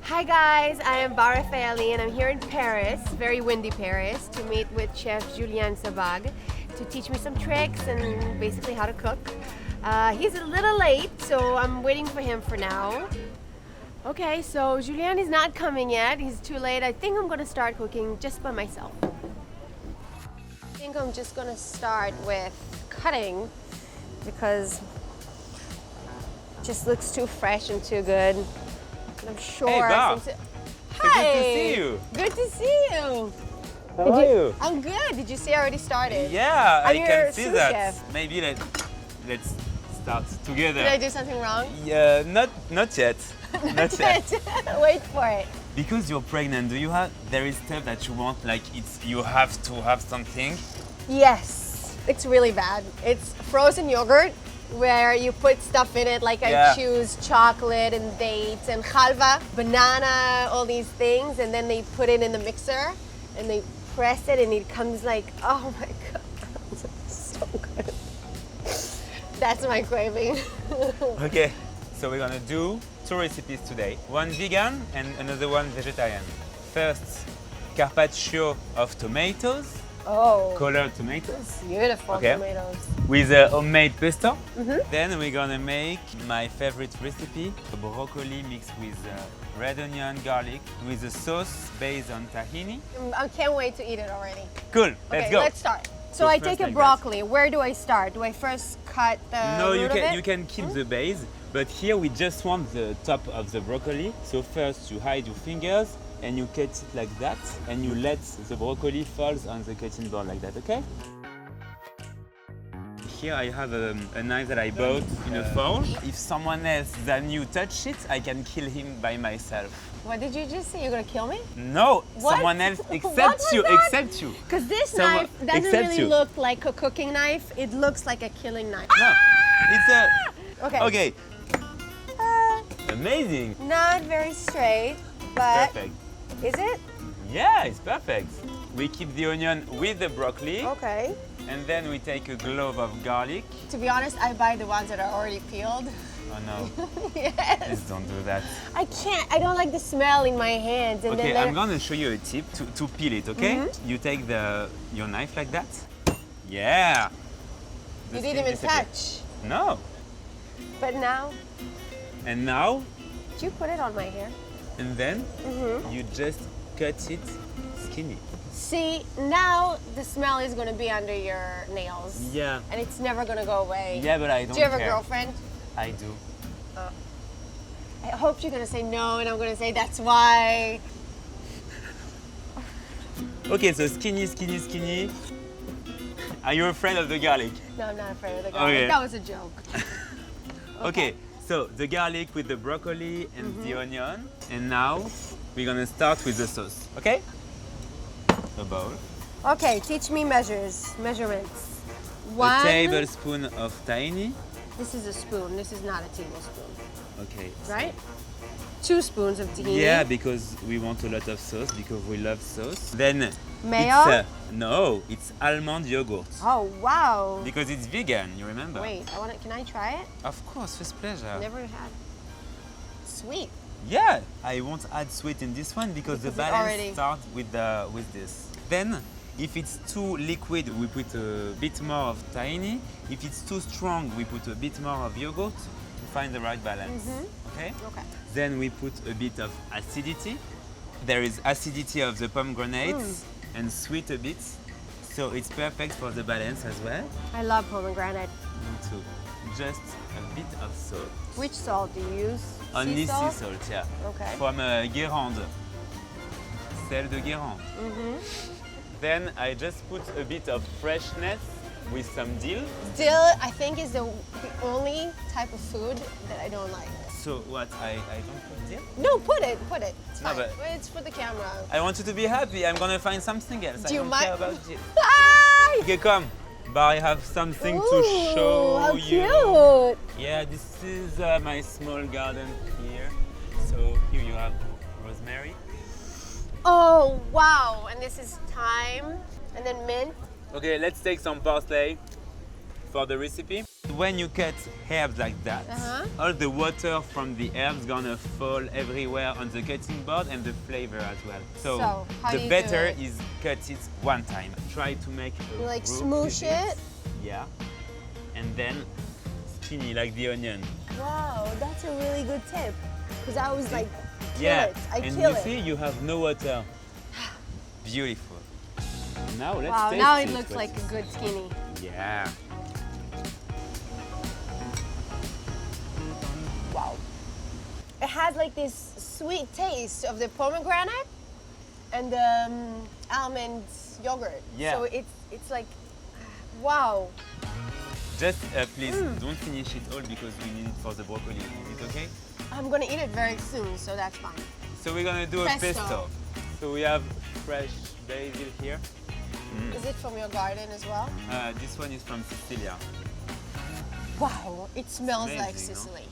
Hi guys, I am Refaeli and I'm here in Paris, very windy Paris, to meet with Chef Julien Sebbag to teach me some tricks and basically how to cook. He's a little late, so I'm waiting for him for now. Okay, so Julien is not coming yet, he's too late. I think I'm gonna start cooking just by myself. I think I'm just gonna start with cutting because it just looks too fresh and too good. I'm sure. Hey, Bar. Hi. Good to see you. Good to see you. How are you? I'm good. Did you see I already started? Yeah, I'm I your can see sous that. chef. Maybe let's start together. Did I do something wrong? Yeah, not yet. Not yet. Wait for it. Because you're pregnant, there is stuff that you want, like you have to have something? Yes. It's really bad. It's frozen yogurt where you put stuff in it, like I choose chocolate and dates and halva, banana, all these things, and then they put it in the mixer and they press it and it comes like, oh my god, so good. That's my craving. Okay, so we're gonna do two recipes today. One vegan and another one vegetarian. First, carpaccio of tomatoes. Oh, Colored tomatoes. beautiful tomatoes. With a homemade pesto. Then we're gonna make my favorite recipe, broccoli mixed with red onion, garlic, with a sauce based on tahini. I can't wait to eat it already. Cool, let's go. Let's start. So I take a broccoli. Where do I start? Do I first cut the No, root you can keep the base, but here we just want the top of the broccoli. So first you hide your fingers and you cut it like that, and you let the broccoli falls on the cutting board like that, okay? Here I have a knife that I bought in a forge. If someone else than you touch it, I can kill him by myself. What did you just say? You're gonna kill me? No, What? someone else What except was you, that? except you. Because this Someone- knife doesn't except really you. look like a cooking knife. It looks like a killing knife. No, it's a... Okay. Okay. Amazing. Not very straight, but Perfect. is it? Yeah, it's perfect. We keep the onion with the broccoli, Okay. and then we take a clove of garlic. To be honest, I buy the ones that are already peeled. Oh no, Yes. please don't do that. I can't. I don't like the smell in my hands. And Okay, then I'm gonna show you a tip to peel it, okay? You take your knife like that. Yeah. You The didn't skin even disappears. touch. No. But now, And now, did you put it on my hair? and then you just cut it skinny. See, now the smell is gonna be under your nails. Yeah. And it's never gonna go away. Yeah, but I don't Do you have care. a girlfriend? I do. I hope you're gonna say no, and I'm gonna say that's why. Okay, so skinny, skinny, skinny. Are you afraid of the garlic? No, I'm not afraid of the garlic. Okay. That was a joke. Okay, so the garlic with the broccoli and the onion. And now we're gonna start with the sauce, okay? A bowl. Okay, teach me measurements. A One. tablespoon of tahini. This is a spoon. This is not a tablespoon, Okay. right? 2 spoons of tahini. Yeah, because we want a lot of sauce, because we love sauce. Then Mayo? it's almond yogurt. Oh wow. Because it's vegan, you remember? Wait, can I try it? Of course, with pleasure. Never had. Sweet. Yeah, I won't add sweet in this one because the Because it balance already- starts with this. Then, if it's too liquid, we put a bit more of tahini. If it's too strong, we put a bit more of yogurt to find the right balance. Okay? Okay. Then we put a bit of acidity. There is acidity of the pomegranates and sweet a bit. So it's perfect for the balance as well. I love pomegranate. Me too. Just a bit of salt. Which salt do you use? Only sea salt? sea salt, yeah. Okay. From Guérande. Sel de Guérande. Then I just put a bit of freshness with some dill. Dill, I think, is the only type of food that I don't like. So what, I don't put dill? No, put it. It's No, fine. but- It's for the camera. I want you to be happy. I'm gonna find something else. Do I you don't mind? care about dill. Ah! Okay, come. But I have something to Ooh, show how you. cute. Yeah, this is my small garden here. So here you have rosemary. Oh, wow. And this is thyme and then mint. Okay, let's take some parsley for the recipe. When you cut herbs like that, all the water from the herbs gonna fall everywhere on the cutting board and the flavor as well. So how do the you better do it? is cut it one time. Try to make a Like roux smoosh with it? Yeah. And then skinny like the onion. Wow, that's a really good tip. Because I was like, kill Yeah. it. I and kill you it. see, you have no water. Beautiful. Now let's Wow, taste now it. it looks like a good skinny. Yeah. Wow. It has like this sweet taste of the pomegranate and the almond yogurt. Yeah. So it's like, wow. Just please don't finish it all because we need it for the broccoli. Is it okay? I'm gonna eat it very soon, so that's fine. So we're gonna do a pesto. So we have fresh basil here. Is it from your garden as well? This one is from Sicilia. Wow, it smells like amazing, no? Sicily.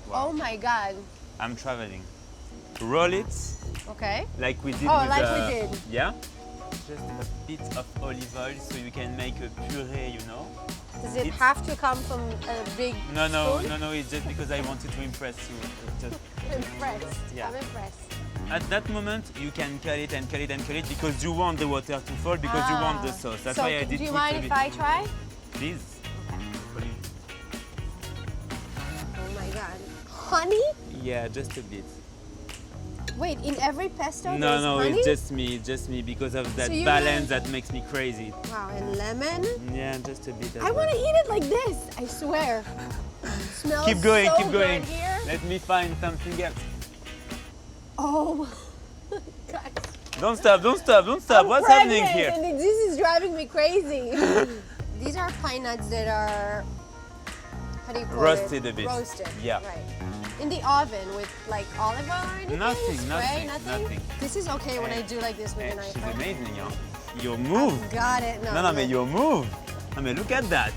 Wow. Oh my God. I'm traveling. Roll it Okay. like we did Oh, with like we did. Yeah. Just a bit of olive oil so you can make a puree, you know. Does it have to come from a big No, spoon? it's just because I wanted to impress you. Just, I'm impressed. Yeah. I'm impressed. at that moment, you can cut it and cut it and cut it because you want the water to fall because you want the sauce. That's so why I did do you put mind a if bit. I try? Please. Oh my God. Honey? Yeah, just a bit. Wait, in every pesto No, there's no, honey? it's just me because of that So you balance that makes me crazy. Wow, and lemon? Yeah, just a bit. I want to eat it like this, I swear. Smells Keep going, so keep going. good here. Let me find something else. Oh, God. Don't stop, don't stop, don't stop. I'm What's pregnant, happening here? And this is driving me crazy. These are pine nuts that are, how do you call Roasted it? a bit. Roasted. Yeah. Right. In the oven with like olive oil or anything? Nothing, Spray, nothing. This is okay when I do like this with a knife. She's right? amazing, huh? Your move. Got it. No, No, but your move. I mean, look at that.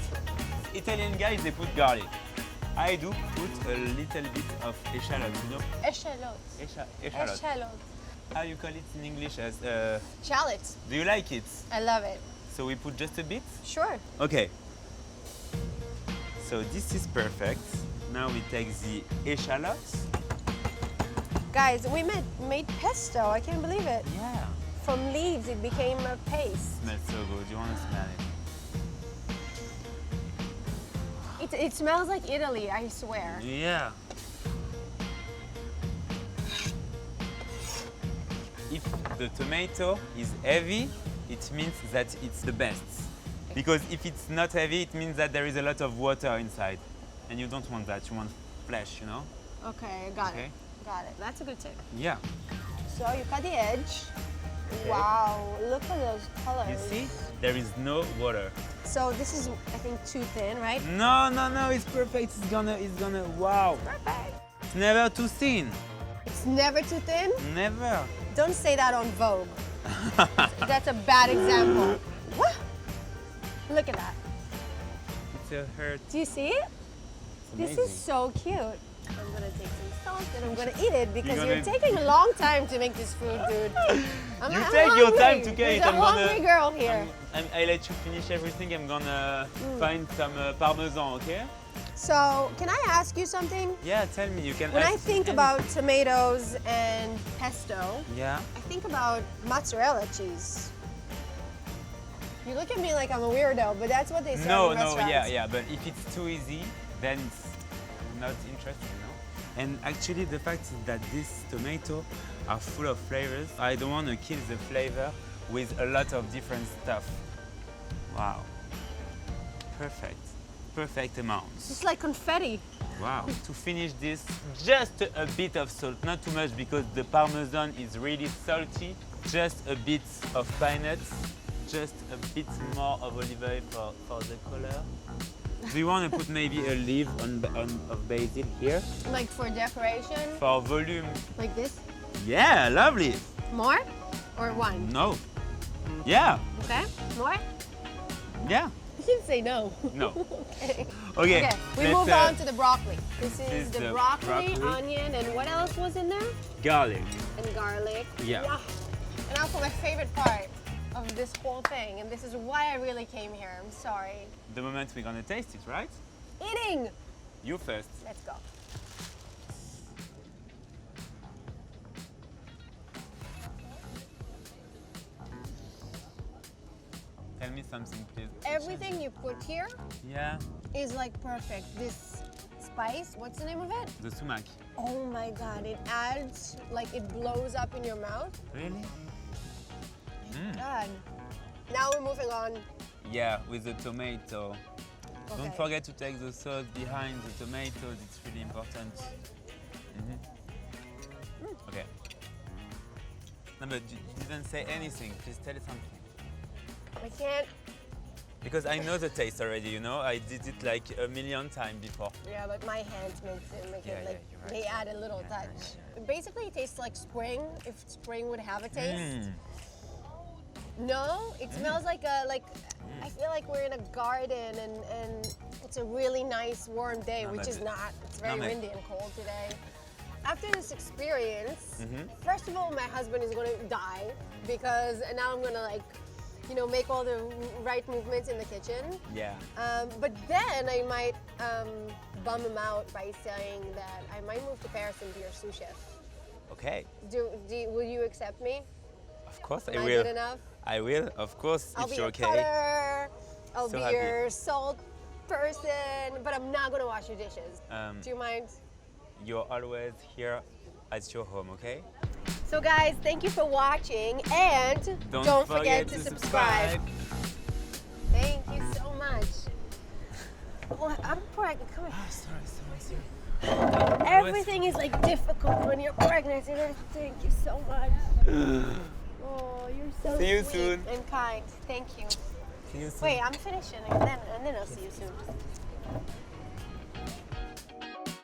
Italian guys, they put garlic. I do put a little bit of echalot, you know? Echalot. Echalot. Echalot. How you call it in English as, Shallots. do you like it? I love it. So we put just a bit? Sure. Okay. So this is perfect. Now we take the echalot. Guys, we made pesto. I can't believe it. Yeah. From leaves, it became a paste. Smells so good. You want to smell it? It smells like Italy, I swear. Yeah. If the tomato is heavy, it means that it's the best. Because if it's not heavy, it means that there is a lot of water inside. And you don't want that, you want flesh, you know? Okay, got Okay. it. Got it. That's a good tip. Yeah. So you cut the edge. Okay. Wow, look at those colors. You see? There is no water. So this is, I think, too thin, right? No, it's perfect. It's gonna, wow. Perfect. It's never too thin. It's never too thin? Never. Don't say that on Vogue. That's a bad example. What? Look at that. It's a hurt. Do you see it? This is so cute. I'm gonna take some salt and I'm gonna eat it because You're you're gonna- taking a long time to make this food, dude. I'm take your hungry. time to get There's it. a I'm gonna- hungry girl here. I let you finish everything. I'm gonna find some parmesan, okay? So, can I ask you something? Yeah, tell me. You can. When I ask think anything. about tomatoes and pesto, Yeah. I think about mozzarella cheese. You look at me like I'm a weirdo, but that's what they say No, in restaurants. yeah. But if it's too easy, then it's not interesting, you know? And actually, the fact is that these tomatoes are full of flavors. I don't want to kill the flavor with a lot of different stuff. Wow. Perfect. Perfect amount. It's like confetti. Wow. To finish this, just a bit of salt, not too much because the parmesan is really salty. Just a bit of pine nuts, just a bit more of olive oil for the color. Do you want to put maybe a leaf of basil here? Like for decoration, For volume. like this. Yeah, lovely. More or one? No. Yeah, Okay, more? yeah. You can say no. No. Okay. Okay, Okay, we let's, move on to the broccoli. This is is the the broccoli, broccoli. onion, and what else was in there? garlic. And garlic. Yeah. Wow. And now for my favorite part of this whole thing, and this is why I really came here. I'm sorry. The moment we're gonna taste it, right? eating. You first. Let's go. Tell me something, please. Everything you put here Yeah. is like perfect. This spice, what's the name of it? The sumac. Oh my god, it adds, like it blows up in your mouth. Really? God. Now we're moving on. Yeah, with the tomato. Okay. Don't forget to take the sauce behind the tomatoes. It's really important. Okay. No, but you didn't say anything. Please tell something. I can't. Because I know the taste already, you know? I did it like a million times before. Yeah, but my hands make Yeah, it like you're right. they add a little touch. Basically, it tastes like spring. If spring would have a taste. No, it smells like I feel like we're in a garden and it's a really nice warm day, No, which but is not. It's very no, windy and cold today. After this experience, first of all, my husband is going to die because now I'm going to like, you know, make all the right movements in the kitchen. Yeah. But then I might bum him out by saying that I might move to Paris and be your sous chef. Okay. Will you accept me? Of course I Am I will. good enough? I will, of course, I'll if be you're your okay. cutter, I'll So be happy. your salt person, but I'm not gonna wash your dishes. Do you mind? You're always here at your home, okay? So guys, thank you for watching and don't forget to subscribe. Thank you so much. Oh, I'm pregnant. Come here. Sorry. Everything is like difficult when you're pregnant. And thank you so much. Oh, you're so See you sweet soon. and kind. Thank you. See you soon. Wait, I'm finishing and then I'll see you soon.